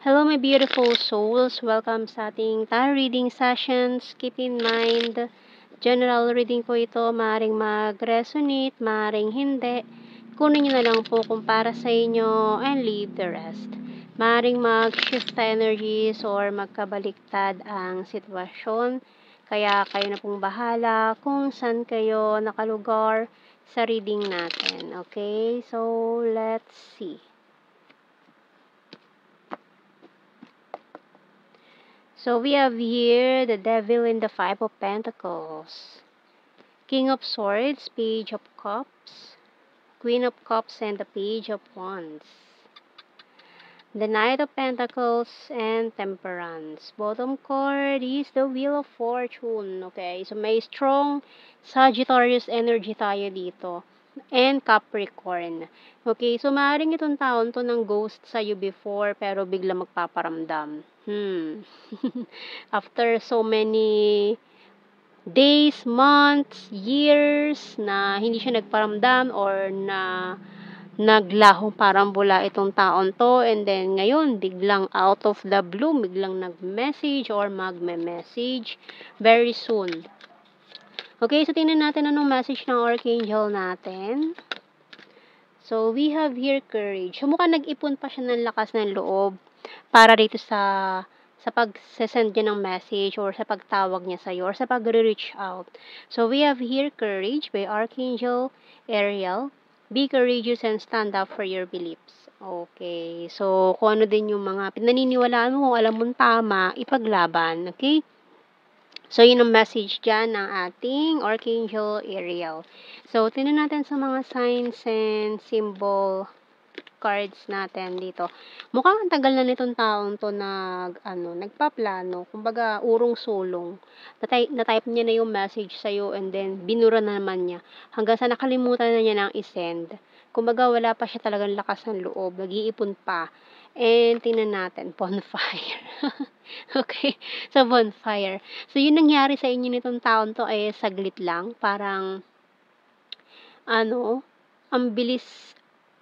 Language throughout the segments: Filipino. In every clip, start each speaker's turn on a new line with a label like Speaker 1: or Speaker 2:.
Speaker 1: Hello my beautiful souls, welcome sa ating tarot reading sessions. Keep in mind, general reading po ito, maaaring mag-resonate, maaaring hindi. Kunin nyo na lang po kung para sa inyo and leave the rest. Maaaring mag-shift energies or magkabaliktad ang sitwasyon. Kaya kayo na pong bahala kung saan kayo nakalugar sa reading natin. Okay, so let's see. So we have here the Devil in the Five of Pentacles, King of Swords, Page of Cups, Queen of Cups, and the Page of Wands. The Knight of Pentacles and Temperance. Bottom card is the Wheel of Fortune. Okay, so may strong Sagittarius energy tayo dito. And Capricorn. Okay, so maaaring itong taon to ng ghost sa'yo before pero bigla magpaparamdam. After so many days, months, years na hindi siya nagparamdam or na naglahong parang bula itong taon to, and then ngayon biglang out of the blue biglang nag-message or magme-message very soon. Okay, so tingnan natin anong message ng Archangel natin. So we have here courage. So mukhang nag-ipon pa siya ng lakas ng loob para dito sa pag-send niya ng message or sa pagtawag niya sa'yo or sa pag-reach out. So we have here courage by Archangel Ariel. Be courageous and stand up for your beliefs. Okay. So, kung ano din yung mga pinaniniwalaan mo, kung alam mong tama, ipaglaban. Okay? So, yun ang message dyan ng ating Archangel Ariel. So, tingnan natin sa mga signs and symbol cards natin dito. Mukhang ang tagal na nitong taong to nagpaplano. Kumbaga, urong sulong. Na-type niya na yung message sa'yo and then binura na naman niya. Hanggang sa nakalimutan na niya nang isend. Kumbaga, wala pa siya talagang lakas ng loob. Nag-iipon pa. And tingnan natin, bonfire. Okay, so bonfire. So, yun nangyari sa inyo nitong taon to ay saglit lang. Parang, ang bilis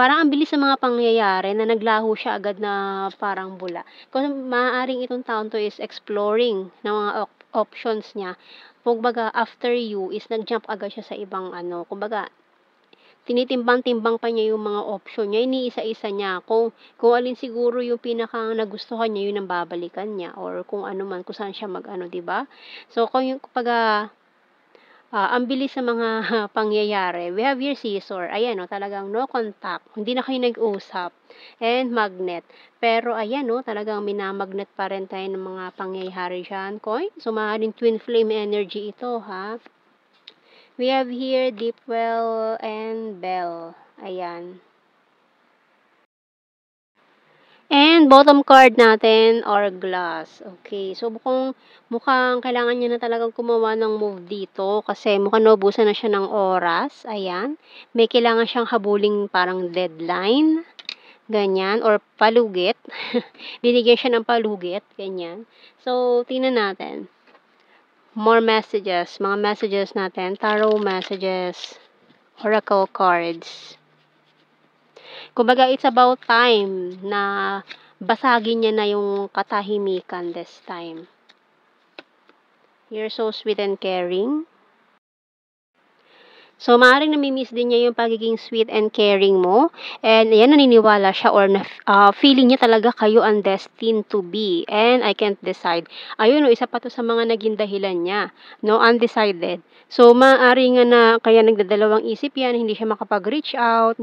Speaker 1: sa mga pangyayari na naglaho siya agad na parang bula. Kung maaaring itong taon to is exploring ng mga options niya. Kumbaga, after you is nag-jump agad siya sa ibang kumbaga, tinitimbang-timbang pa niya yung mga option niya, iniisa-isa niya. Kung alin siguro yung pinakang nagustuhan niya, yun ang babalikan niya. Or kung ano man, kung saan siya diba? So, kumbaga, ang bilis sa mga pangyayari. We have here scissor. Ayan, talagang no contact. Hindi na kayo nag-usap. And magnet. Pero ayan, talagang minamagnet pa rin tayo ng mga pangyayari dyan. Coin. So, maaaring twin flame energy ito, ha? We have here deep well and bell. Ayan. And bottom card natin or glass. Okay. So, mukhang kailangan niya na talagang gumawa ng move dito kasi mukhang naubusan na siya ng oras. Ayan. May kailangan siyang habuling parang deadline. Ganyan. Or palugit. Binigyan siya ng palugit. Ganyan. So, tingnan natin. More messages. Mga messages natin. Tarot messages. Oracle cards. Kumbaga, it's about time na basagin niya na yung katahimikan this time. You're so sweet and caring. So, maaaring namimiss din niya yung pagiging sweet and caring mo. And, ayan, naniniwala siya or feeling niya talaga kayo ang destined to be. And, I can't decide. Ayun, isa pa to sa mga naging dahilan niya. No, undecided. So, maaaring nga na kaya nagdadalawang isip yan, hindi siya makapag-reach out.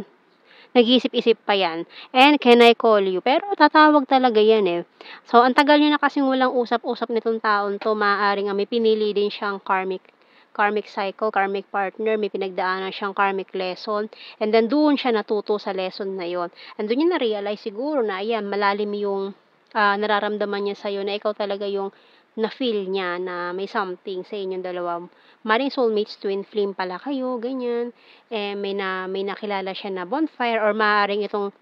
Speaker 1: Nag-iisip-isip pa yan. And, can I call you? Pero, tatawag talaga yan eh. So, ang tagal niya na kasing walang usap-usap nitong taon to, maaaring may pinili din siyang karmic cycle, karmic partner, may pinagdaanan siyang karmic lesson, and then doon siya natuto sa lesson na yon. And doon niya na-realize siguro na, ayan, malalim yung nararamdaman niya sa'yo, na ikaw talaga yung na-feel niya na may something sa inyong dalawa. Maring soulmates, twin flame pala kayo, ganyan. May nakilala siya na bonfire or maaaring itong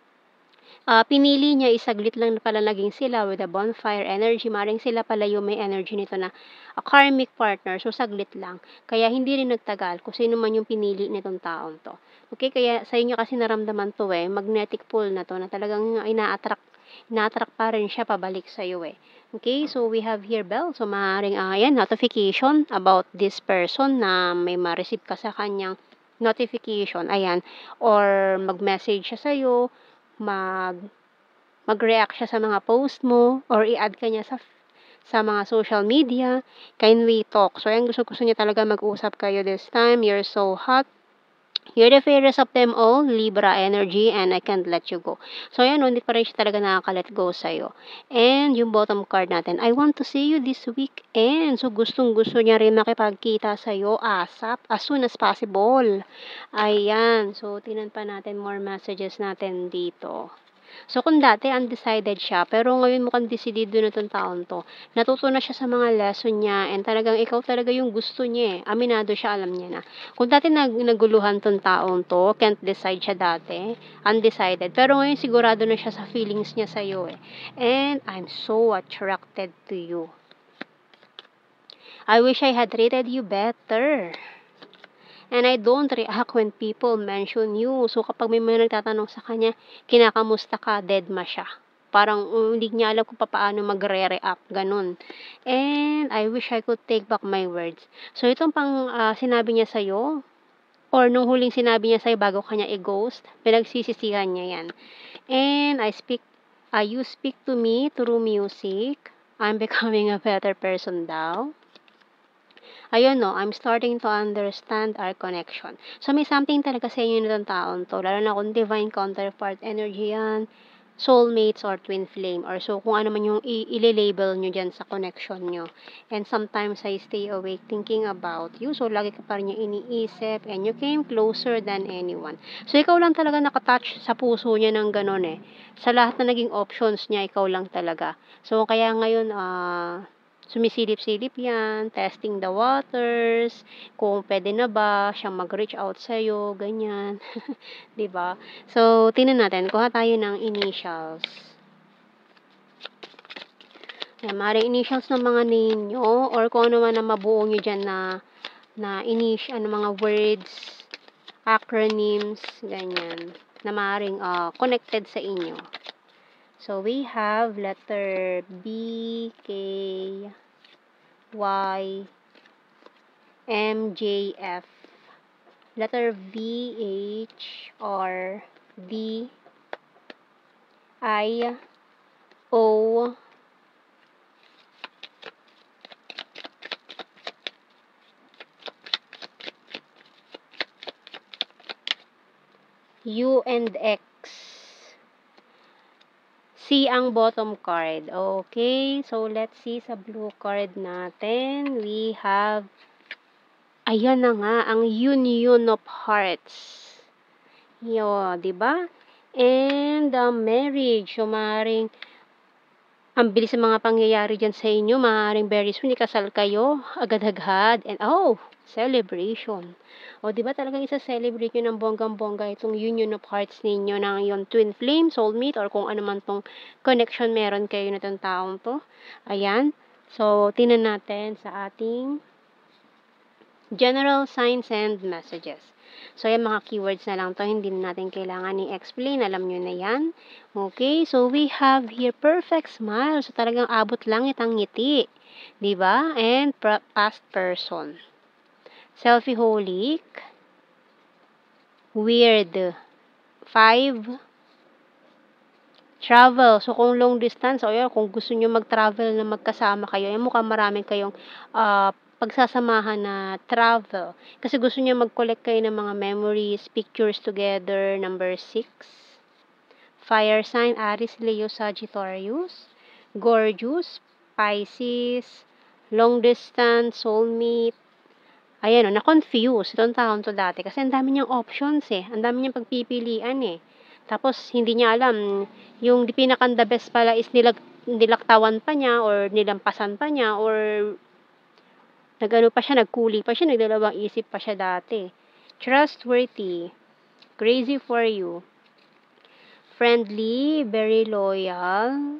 Speaker 1: pinili niya isaglit lang pala naging sila with a bonfire energy. Maring sila pala yung may energy nito na a karmic partner. So, saglit lang. Kaya hindi rin nagtagal kung sino man yung pinili nitong taon to. Okay, kaya sa inyo kasi naramdaman to magnetic pull na to na talagang ina-attract na-attract pa rin siya pabalik sa'yo eh. Okay, so we have here bell. So, maaaring, ayan, notification about this person na may ma-receive ka sa kanyang notification. Ayan, or mag-message siya sa'yo, mag-react siya sa mga post mo, or i-add ka niya sa mga social media. Can we talk? So, ayan, gusto niya talaga mag-usap kayo this time. You're so hot. You're the fairest of them all, Libra energy, and I can't let you go. So, ayan, hindi pa rin siya talaga nakaka-let go sa'yo. And yung bottom card natin, I want to see you this weekend. So, gustong-gusto niya rin makipagkita sa'yo ASAP, as soon as possible. Ayan. So, tingnan pa natin more messages natin dito. So, kung dati undecided siya, pero ngayon mukhang desidido na 'tong taon 'to. Natuto na siya sa mga lesson niya and talagang ikaw talaga yung gusto niya, eh. Aminado siya, alam niya na. Kung dati naguluhan 'tong taong 'to, can't decide siya dati, undecided. Pero ngayon sigurado na siya sa feelings niya sa'yo, eh. And I'm so attracted to you. I wish I had treated you better. And I don't react when people mention you. So, kapag may mga nagtatanong sa kanya, kinakamusta ka, deadma siya. Parang hindi niya alam kung paano magre-react, ganun. And I wish I could take back my words. So, itong sinabi niya sa'yo, or nung huling sinabi niya sa'yo bago kanya i-ghost, pinagsisisihan niya yan. And you speak to me through music. I'm becoming a better person daw. Ayun 'no, I'm starting to understand our connection. So, may something talaga sa inyo nitong taon 'to, lalo na kung divine counterpart energy 'yan, soulmates or twin flame or so kung ano man yung ile-label niyo diyan sa connection niyo. And sometimes I stay awake thinking about you, so lagi ka pa rin niyang iniisip and you came closer than anyone. So, ikaw lang talaga naka-touch sa puso niya ng gano'n, eh. Sa lahat na naging options niya, ikaw lang talaga. So, kaya ngayon, sumisilip-silip 'yan, testing the waters, kung puwede na ba siyang mag-reach out sa'yo, ganyan, 'di ba? So, tingnan natin, kuha tayo ng initials. Ayan, maaaring initials ng mga name niyo or kung ano man ang mabuo niyo diyan na mga words, acronyms, ganyan, na maaaring, connected sa inyo. So, we have letter B, K, Y, M, J, F. Letter V, H, R, D, I, O, U, and X. C ang bottom card. Okay, so let's see sa blue card natin. We have, ayan na nga, ang Union of Hearts. Yo, 'di ba? And marriage. So, maaaring ang bilis ng mga pangyayari diyan sa inyo. Maaaring very soon ikasal kayo agad-agad. And celebration. O, 'di ba talagang isa-celebrate niyo ng bonggang-bongga itong Union of Hearts ninyo ng iyong twin flame, soulmate, or kung ano man 'tong connection meron kayo nitong taong 'to. Ayan. So, tingnan natin sa ating general signs and messages. So, yan mga keywords na lang to. Hindi na natin kailangan i-explain. Alam nyo na yan. Okay, so we have here perfect smile. So, talagang abot langit ang ngiti. Diba? And past person. Selfie-holic. Weird. 5. Travel. So, kung long distance, o yun, kung gusto nyo mag-travel na magkasama kayo, yan mukhang marami kayong pagsasamahan na travel. Kasi gusto niya mag-collect kayo ng mga memories, pictures together. Number 6. Fire sign, Aries, Leo, Sagittarius. Gorgeous, Pisces. Long distance, soulmate. Ayan o, na-confuse itong taon to dati. Kasi ang dami niyang options eh. Ang dami niyang pagpipilian eh. Tapos, hindi niya alam, yung pinaka-the best pala is nilaktawan pa niya or nilampasan pa niya or nagkuli pa siya, nagdalawang isip pa siya dati. Trustworthy, crazy for you. Friendly, very loyal.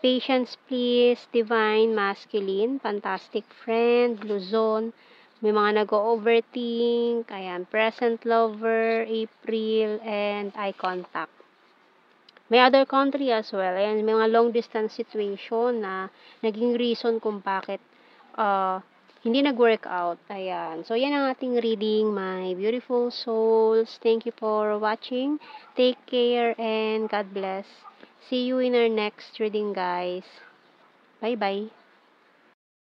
Speaker 1: Patience, please. Divine, masculine. Fantastic friend, Luzon. May mga nag-overthink. Ayan, present lover, April, and eye contact. May other country as well. Ayan, may mga long distance situation na naging reason kung bakit hindi nag-work out. Ayan. So, yan ang ating reading, my beautiful souls. Thank you for watching. Take care and God bless. See you in our next reading, guys. Bye-bye.